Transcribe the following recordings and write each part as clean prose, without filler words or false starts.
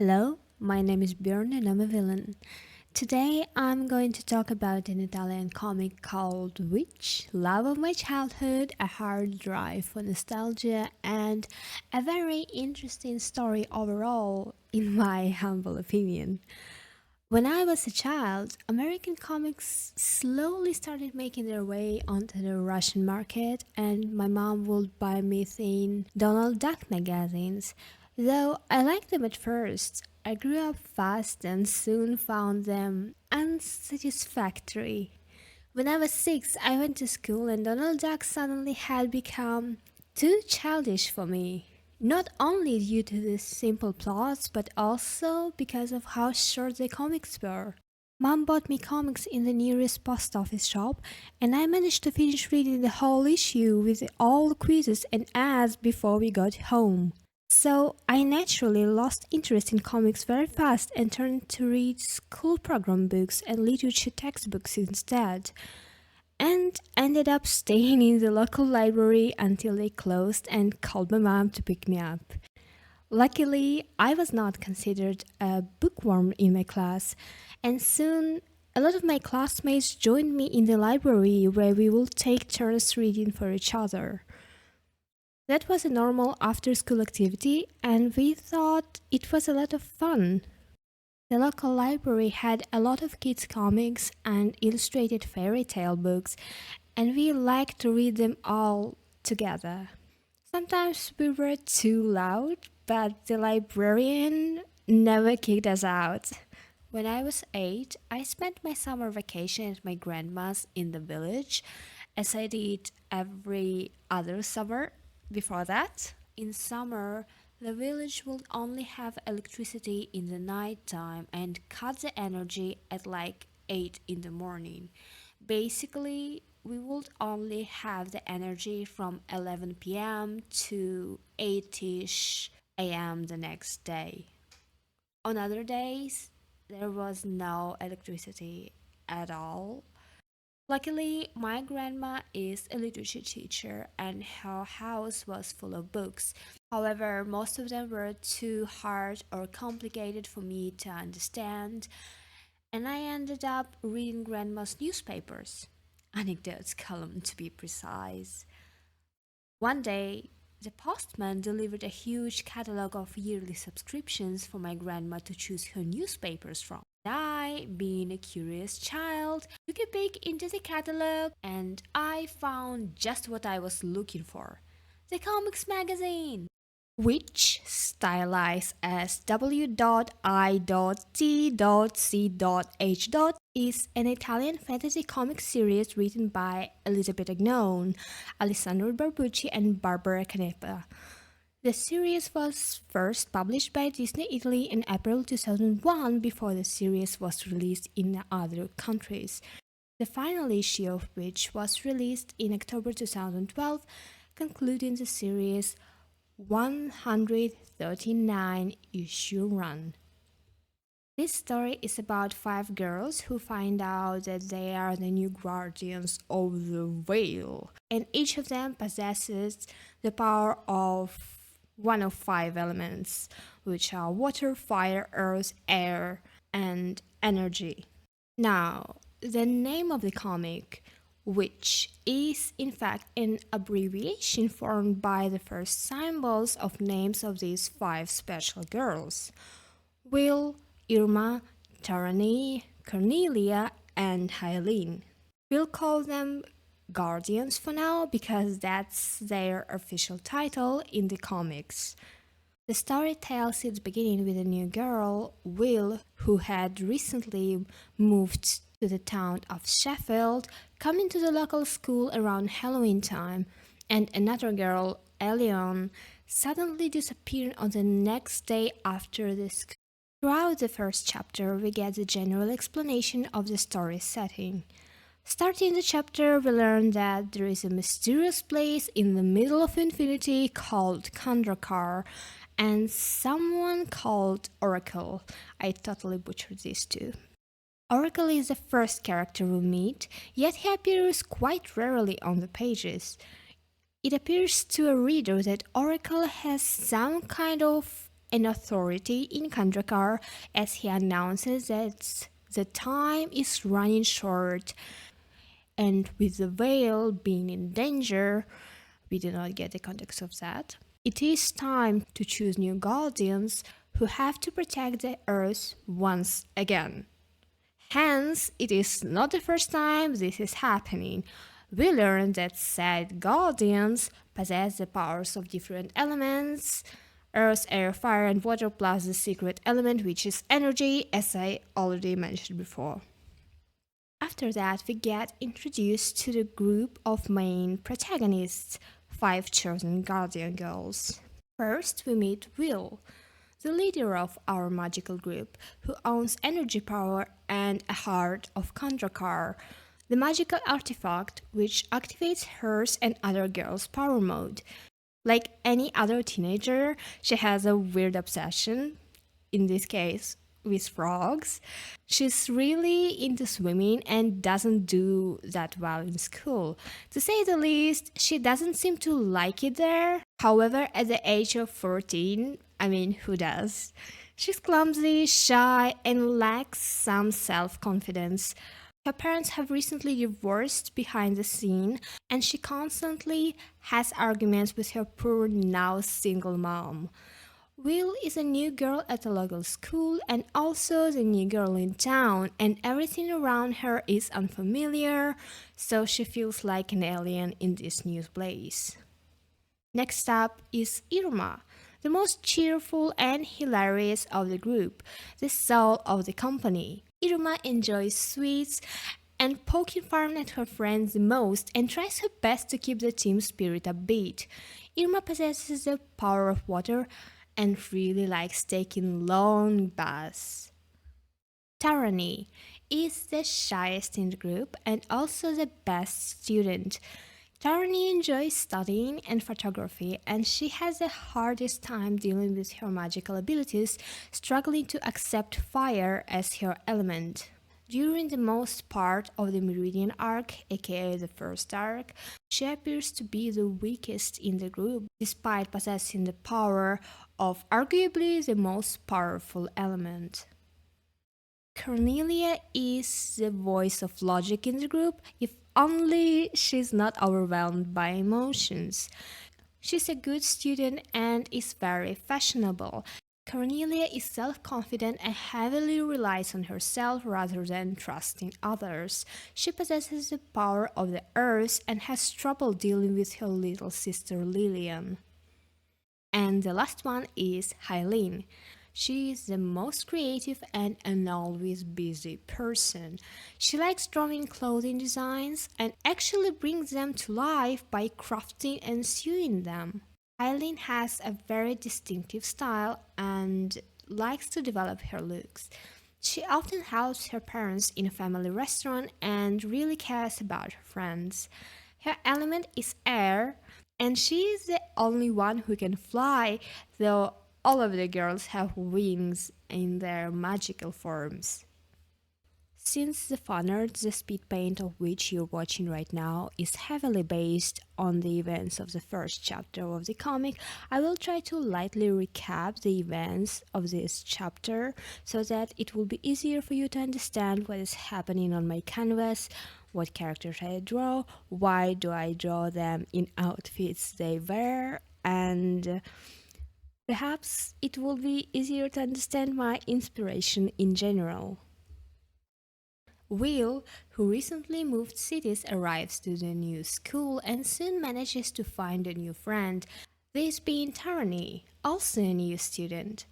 Hello, my name is Bjorn and I'm a villain. Today I'm going to talk about an Italian comic called Witch, love of my childhood, a hard drive for nostalgia, and a very interesting story overall, in my humble opinion. When I was a child, American comics slowly started making their way onto the Russian market, and my mom would buy me thin Donald Duck magazines. Though I liked them at first, I grew up fast and soon found them unsatisfactory. When I was 6, I went to school, and Donald Duck suddenly had become too childish for me. Not only due to the simple plots, but also because of how short the comics were. Mom bought me comics in the nearest post office shop, and I managed to finish reading the whole issue with all the quizzes and ads before we got home. So I naturally lost interest in comics very fast and turned to read school program books and literature textbooks instead, and ended up staying in the local library until they closed and called my mom to pick me up. Luckily, I was not considered a bookworm in my class, and soon a lot of my classmates joined me in the library where we would take turns reading for each other. That was a normal after school activity, and we thought it was a lot of fun. The local library had a lot of kids' comics and illustrated fairy tale books, and we liked to read them all together. Sometimes we were too loud, but the librarian never kicked us out. When I was 8, I spent my summer vacation at my grandma's in the village, as I did every other summer before that. In summer, the village would only have electricity in the night time and cut the energy at like 8 in the morning. Basically, we would only have the energy from 11 p.m. to 8ish a.m. the next day. On other days, there was no electricity at all. Luckily, my grandma is a literature teacher and her house was full of books. However, most of them were too hard or complicated for me to understand, and I ended up reading grandma's newspapers. Anecdotes column, to be precise. One day, the postman delivered a huge catalog of yearly subscriptions for my grandma to choose her newspapers from. I, being a curious child, took a peek into the catalog and I found just what I was looking for: the comics magazine, which, stylized as W.I.T.C.H, is an Italian fantasy comic series written by Elizabeth Agnon, Alessandro Barbucci, and Barbara Canepa. The series was first published by Disney Italy in April 2001 before the series was released in other countries. The final issue of which was released in October 2012, concluding the series' 139 issue run. This story is about 5 girls who find out that they are the new guardians of the veil, and each of them possesses the power of one of 5 elements, which are water, fire, earth, air, and energy. Now, the name of the comic, which is in fact an abbreviation formed by the first symbols of names of these 5 special girls: Will, Irma, Tarani, Cornelia, and Eileen. We'll call them Guardians for now because that's their official title in the comics. The story tells its beginning with a new girl, Will, who had recently moved to the town of Sheffield, coming to the local school around Halloween time, and another girl, Elyon, suddenly disappearing on the next day after the school. Throughout the first chapter, we get the general explanation of the story setting. Starting the chapter, we learn that there is a mysterious place in the middle of infinity called Kandrakar, and someone called Oracle. I totally butchered these two. Oracle is the first character we meet, yet he appears quite rarely on the pages. It appears to a reader that Oracle has some kind of an authority in Kandrakar as he announces that the time is running short, and with the whale being in danger, we do not get the context of that. It is time to choose new guardians who have to protect the Earth once again. Hence, it is not the first time this is happening. We learn that said guardians possess the powers of different elements: earth, air, fire, and water, plus the secret element, which is energy, as I already mentioned before. After that, we get introduced to the group of main protagonists, 5 chosen guardian girls. First, we meet Will, the leader of our magical group, who owns energy power and a heart of Kandrakar, the magical artifact which activates hers and other girls' power mode. Like any other teenager, she has a weird obsession, in this case, with frogs. She's really into swimming and doesn't do that well in school. To say the least, she doesn't seem to like it there. However, at the age of 14, I mean, who does? She's clumsy, shy, and lacks some self-confidence. Her parents have recently divorced behind the scene, and she constantly has arguments with her poor now single mom. Will is a new girl at a local school and also the new girl in town, and everything around her is unfamiliar, so she feels like an alien in this new place. Next up is Irma, the most cheerful and hilarious of the group, the soul of the company. Irma enjoys sweets and poking fun at her friends the most and tries her best to keep the team spirit upbeat. Irma possesses the power of water and really likes taking long baths. Tarani is the shyest in the group and also the best student. Tarani enjoys studying and photography, and she has the hardest time dealing with her magical abilities, struggling to accept fire as her element. During the most part of the Meridian arc, aka the first arc, she appears to be the weakest in the group, despite possessing the power of arguably the most powerful element. Cornelia is the voice of logic in the group, if only she's not overwhelmed by emotions. She's a good student and is very fashionable. Cornelia is self-confident and heavily relies on herself rather than trusting others. She possesses the power of the earth and has trouble dealing with her little sister Lillian. And the last one is Eileen. She is the most creative and an always busy person. She likes drawing clothing designs and actually brings them to life by crafting and sewing them. Eileen has a very distinctive style and likes to develop her looks. She often helps her parents in a family restaurant and really cares about her friends. Her element is air, and she is the only one who can fly, though all of the girls have wings in their magical forms. Since the fanart, the Speedpaint of which you're watching right now, is heavily based on the events of the first chapter of the comic, I will try to lightly recap the events of this chapter so that it will be easier for you to understand what is happening on my canvas, what characters I draw, why do I draw them in outfits they wear, and perhaps it will be easier to understand my inspiration in general. Will, who recently moved cities, arrives to the new school and soon manages to find a new friend, this being Tarani, also a new student.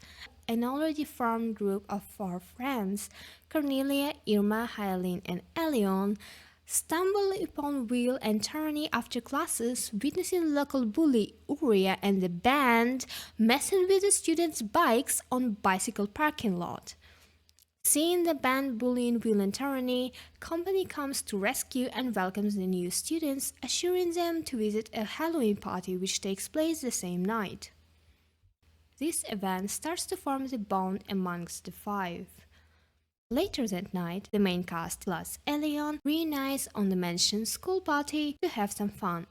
An already formed group of 4 friends, Cornelia, Irma, Eileen, and Elyon, stumble upon Will and Tarani after classes, witnessing the local bully Uria and the band messing with the students' bikes on bicycle parking lot. Seeing the band bullying Will and Tarani, company comes to rescue and welcomes the new students, assuring them to visit a Halloween party which takes place the same night. This event starts to form the bond amongst the 5. Later that night, the main cast plus Elyon reunites on the mentioned school party to have some fun.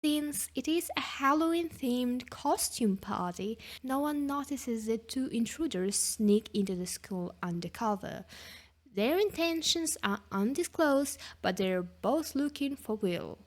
Since it is a Halloween themed costume party, no one notices the two intruders sneak into the school undercover. Their intentions are undisclosed, but they're both looking for Will.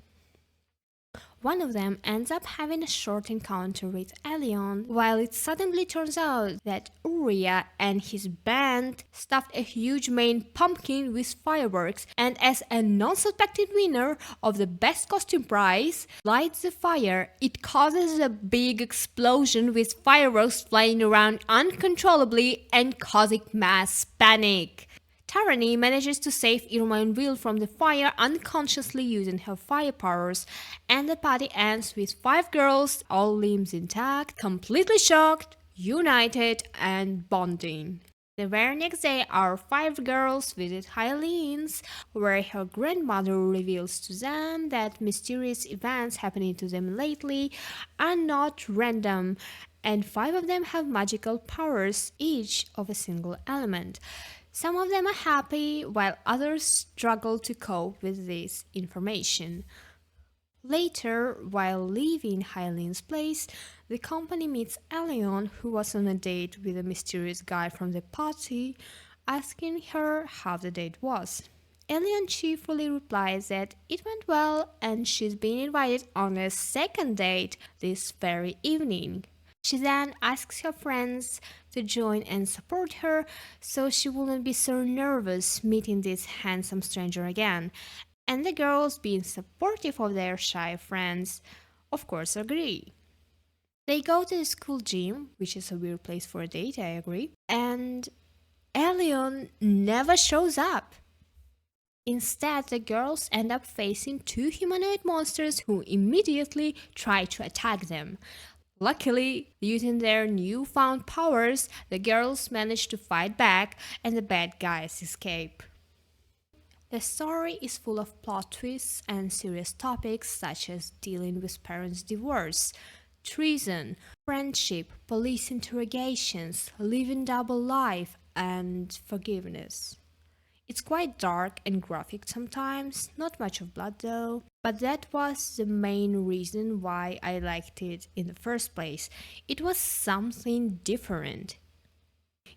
One of them ends up having a short encounter with Elyon, while it suddenly turns out that Uriah and his band stuffed a huge main pumpkin with fireworks, and as a non-suspected winner of the best costume prize lights the fire, it causes a big explosion with fireworks flying around uncontrollably and causing mass panic. Tarani manages to save Irma and Will from the fire unconsciously using her fire powers, and the party ends with five girls, all limbs intact, completely shocked, united, and bonding. The very next day, our five girls visit Hyleen's, where her grandmother reveals to them that mysterious events happening to them lately are not random, and five of them have magical powers, each of a single element. Some of them are happy, while others struggle to cope with this information. Later, while leaving Hyleen's place, the company meets Elyon, who was on a date with a mysterious guy from the party, asking her how the date was. Elyon cheerfully replies that it went well and she's been invited on a second date this very evening. She then asks her friends to join and support her so she wouldn't be so nervous meeting this handsome stranger again. And the girls, being supportive of their shy friends, of course agree. They go to the school gym, which is a weird place for a date, I agree, and Elyon never shows up. Instead, the girls end up facing two humanoid monsters who immediately try to attack them. Luckily, using their newfound powers, the girls manage to fight back and the bad guys escape. The story is full of plot twists and serious topics such as dealing with parents' divorce, treason, friendship, police interrogations, living double life, and forgiveness. It's quite dark and graphic sometimes, not much of blood though, but that was the main reason why I liked it in the first place. It was something different.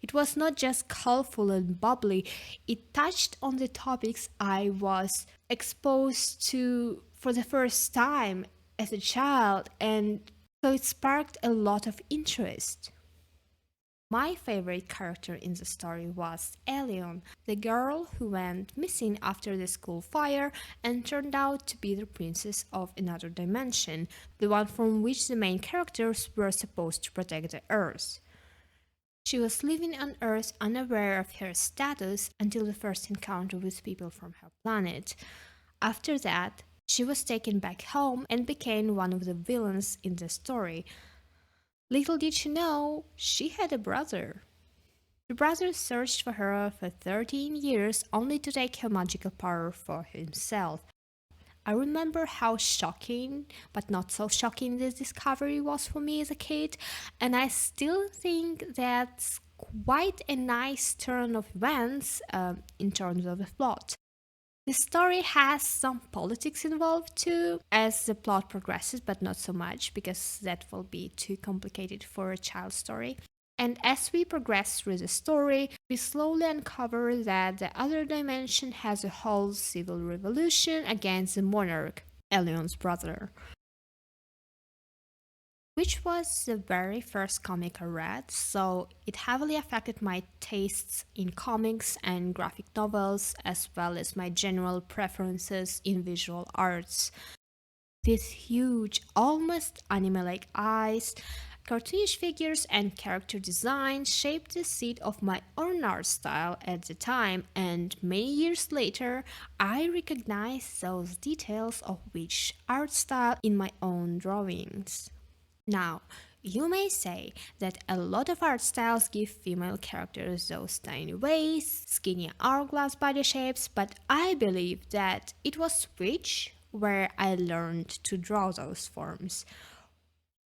It was not just colorful and bubbly, it touched on the topics I was exposed to for the first time as a child, and so it sparked a lot of interest. My favorite character in the story was Elyon, the girl who went missing after the school fire and turned out to be the princess of another dimension, the one from which the main characters were supposed to protect the Earth. She was living on Earth unaware of her status until the first encounter with people from her planet. After that, she was taken back home and became one of the villains in the story. Little did she know, she had a brother. The brother searched for her for 13 years only to take her magical power for himself. I remember how shocking, but not so shocking, this discovery was for me as a kid, and I still think that's quite a nice turn of events in terms of the plot. The story has some politics involved too as the plot progresses, but not so much because that will be too complicated for a child story. And as we progress through the story, we slowly uncover that the other dimension has a whole civil revolution against the monarch, Elyon's brother, which was the very first comic I read, so it heavily affected my tastes in comics and graphic novels, as well as my general preferences in visual arts. These huge, almost anime-like eyes, cartoonish figures, and character design shaped the seed of my own art style at the time, and many years later, I recognized those details of which art style in my own drawings. Now, you may say that a lot of art styles give female characters those tiny waists, skinny hourglass body shapes, but I believe that it was Switch where I learned to draw those forms.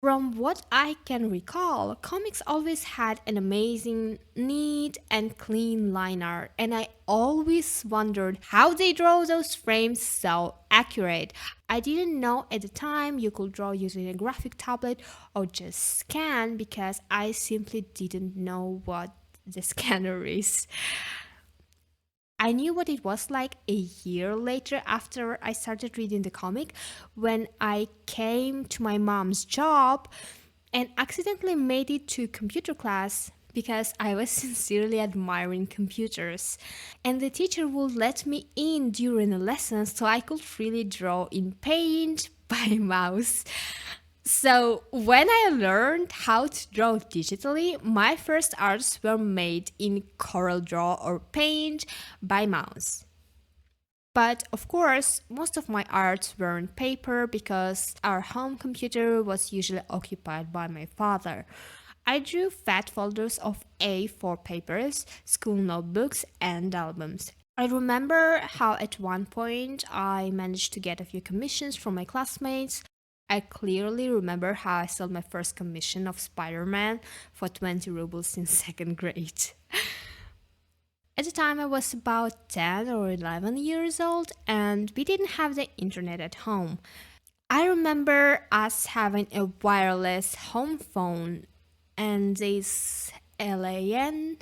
From what I can recall, comics always had an amazing, neat, and clean line art, and I always wondered how they draw those frames so accurate. I didn't know at the time you could draw using a graphic tablet or just scan because I simply didn't know what the scanner is. I knew what it was like a year later after I started reading the comic when I came to my mom's job and accidentally made it to computer class because I was sincerely admiring computers. And the teacher would let me in during the lessons so I could freely draw in paint by mouse. So, when I learned how to draw digitally, my first arts were made in CorelDRAW or Paint by mouse. But of course, most of my arts were on paper because our home computer was usually occupied by my father. I drew fat folders of A4 papers, school notebooks, and albums. I remember how at one point I managed to get a few commissions from my classmates. I clearly remember how I sold my first commission of Spider-Man for 20 rubles in second grade. At the time, I was about 10 or 11 years old, and we didn't have the internet at home. I remember us having a wireless home phone and this Elyon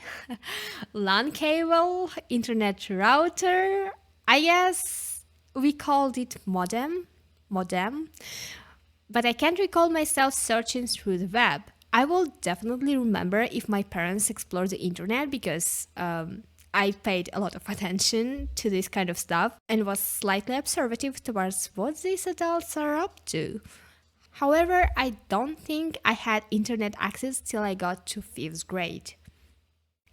LAN cable, internet router. I guess we called it modem, but I can't recall myself searching through the web. I will definitely remember if my parents explored the internet because I paid a lot of attention to this kind of stuff and was slightly observative towards what these adults are up to. However, I don't think I had internet access till I got to fifth grade.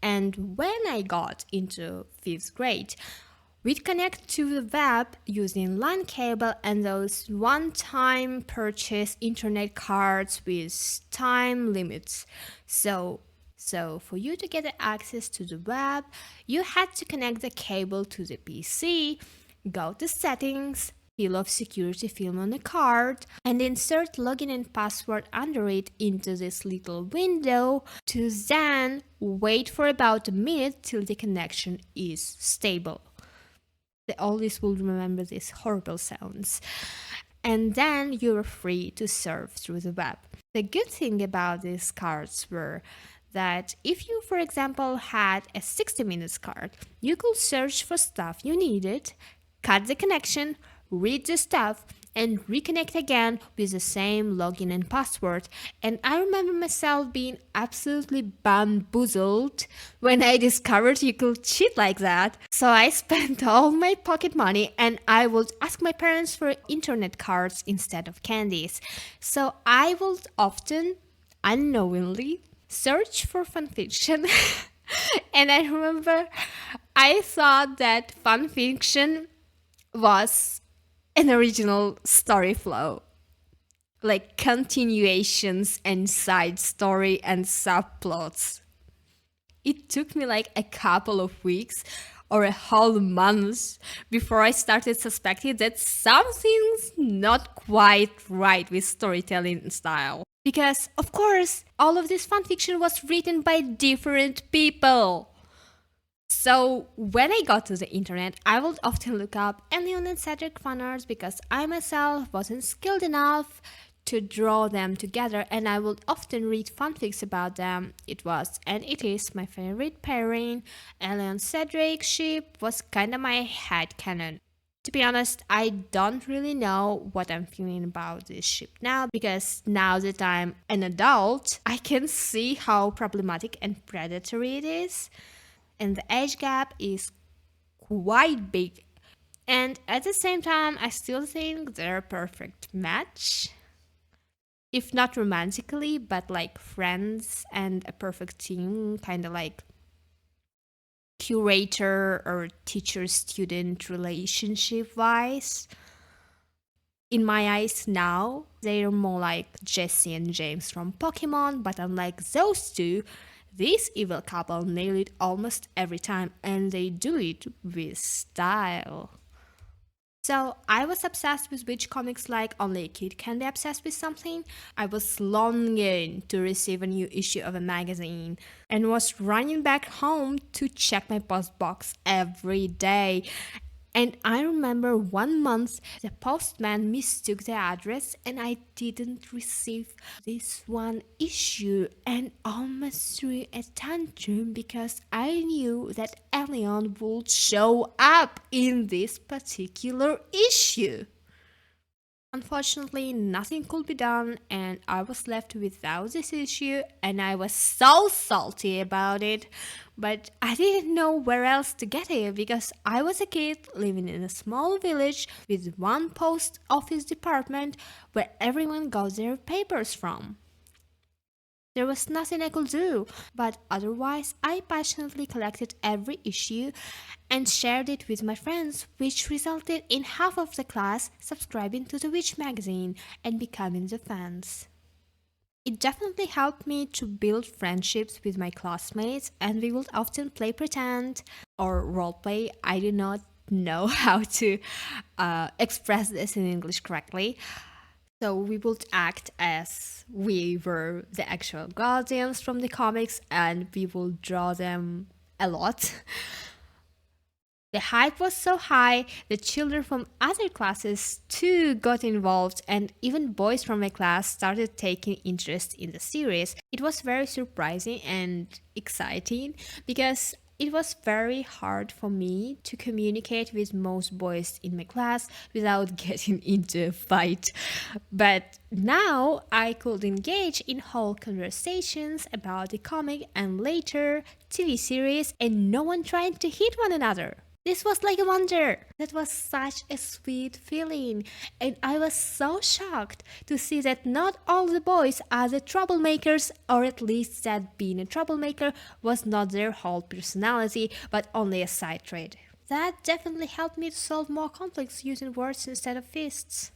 And when I got into fifth grade, we'd connect to the web using LAN cable and those one-time purchase internet cards with time limits. So for you to get access to the web, you had to connect the cable to the PC, go to settings, fill of security film on the card, and insert login and password under it into this little window to then wait for about a minute till the connection is stable. The oldies will remember these horrible sounds. And then you were free to surf through the web. The good thing about these cards were that if you, for example, had a 60 minutes card, you could search for stuff you needed, cut the connection, read the stuff, and reconnect again with the same login and password. And I remember myself being absolutely bamboozled when I discovered you could cheat like that. So I spent all my pocket money and I would ask my parents for internet cards instead of candies. So I would often, unknowingly, search for fanfiction. And I remember I thought that fanfiction was an original story flow, like continuations and side story and subplots. It took me like a couple of weeks or a whole month before I started suspecting that something's not quite right with storytelling style. Because, of course, all of this fanfiction was written by different people. So when I got to the internet, I would often look up Elyon and Cedric fanarts because I myself wasn't skilled enough to draw them together, and I would often read fanfics about them. It was, and it is, my favorite pairing. Elyon Cedric ship was kinda my headcanon. To be honest, I don't really know what I'm feeling about this ship now because now that I'm an adult, I can see how problematic and predatory it is. And the age gap is quite big. And at the same time, I still think they're a perfect match. If not romantically, but like friends and a perfect team, kind of like curator or teacher student relationship wise. In my eyes now, they're more like Jesse and James from Pokemon, but unlike those two, this evil couple nail it almost every time, and they do it with style. So I was obsessed with which comics like only a kid can be obsessed with something. I was longing to receive a new issue of a magazine and was running back home to check my post box every day. And I remember one month the postman mistook the address and I didn't receive this one issue and almost threw a tantrum because I knew that Elyon would show up in this particular issue. Unfortunately, nothing could be done, and I was left without this issue, and I was so salty about it. But I didn't know where else to get it because I was a kid living in a small village with one post office department where everyone got their papers from. There was nothing I could do, but otherwise, I passionately collected every issue and shared it with my friends, which resulted in half of the class subscribing to the Witch magazine and becoming the fans. It definitely helped me to build friendships with my classmates, and we would often play pretend or roleplay. I do not know how to express this in English correctly. So we would act as we were the actual guardians from the comics and we will draw them a lot. The hype was so high that children from other classes too got involved, and even boys from my class started taking interest in the series. It was very surprising and exciting because it was very hard for me to communicate with most boys in my class without getting into a fight. But now I could engage in whole conversations about the comic and later TV series and no one trying to hit one another. This was like a wonder. That was such a sweet feeling. And I was so shocked to see that not all the boys are the troublemakers, or at least that being a troublemaker was not their whole personality, but only a side trait. That definitely helped me to solve more conflicts using words instead of fists.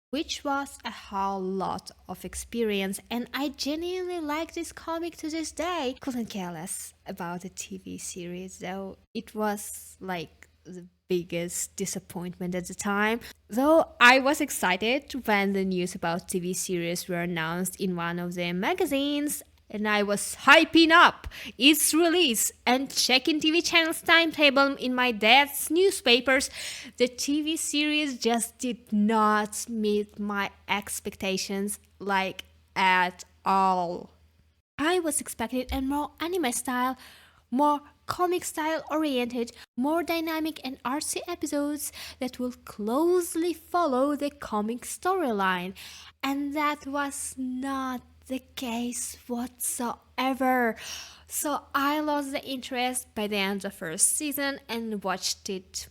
Which was a whole lot of experience, and I genuinely like this comic to this day. Couldn't care less about the TV series, though it was like the biggest disappointment at the time. Though I was excited when the news about TV series were announced in one of the magazines, and I was hyping up its release and checking TV channels timetable in my dad's newspapers. The TV series just did not meet my expectations like at all. I was expecting a more anime style, more comic style oriented, more dynamic and artsy episodes that will closely follow the comic storyline. And that was not the case whatsoever. So I lost the interest by the end of the first season and watched it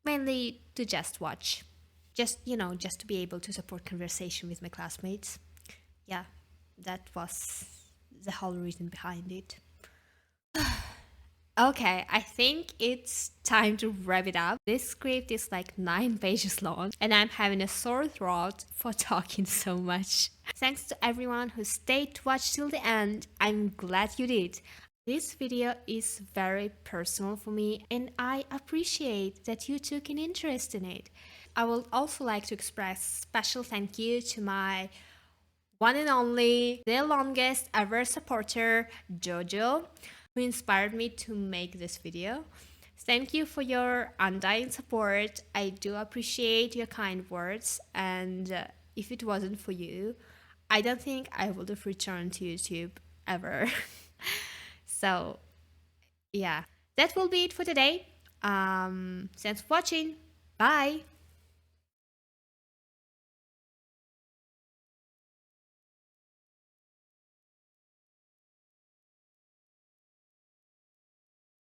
mainly to just watch. Just to be able to support conversation with my classmates. Yeah, that was the whole reason behind it. Okay, I think it's time to wrap it up. This script is like 9 pages long, and I'm having a sore throat for talking so much. Thanks to everyone who stayed to watch till the end. I'm glad you did. This video is very personal for me, and I appreciate that you took an interest in it. I would also like to express special thank you to my one and only, the longest ever supporter, Jojo, who inspired me to make this video. Thank you for your undying support. I do appreciate your kind words, and if it wasn't for you, I don't think I would have returned to YouTube ever. So, yeah, that will be it for today. Thanks for watching. Bye.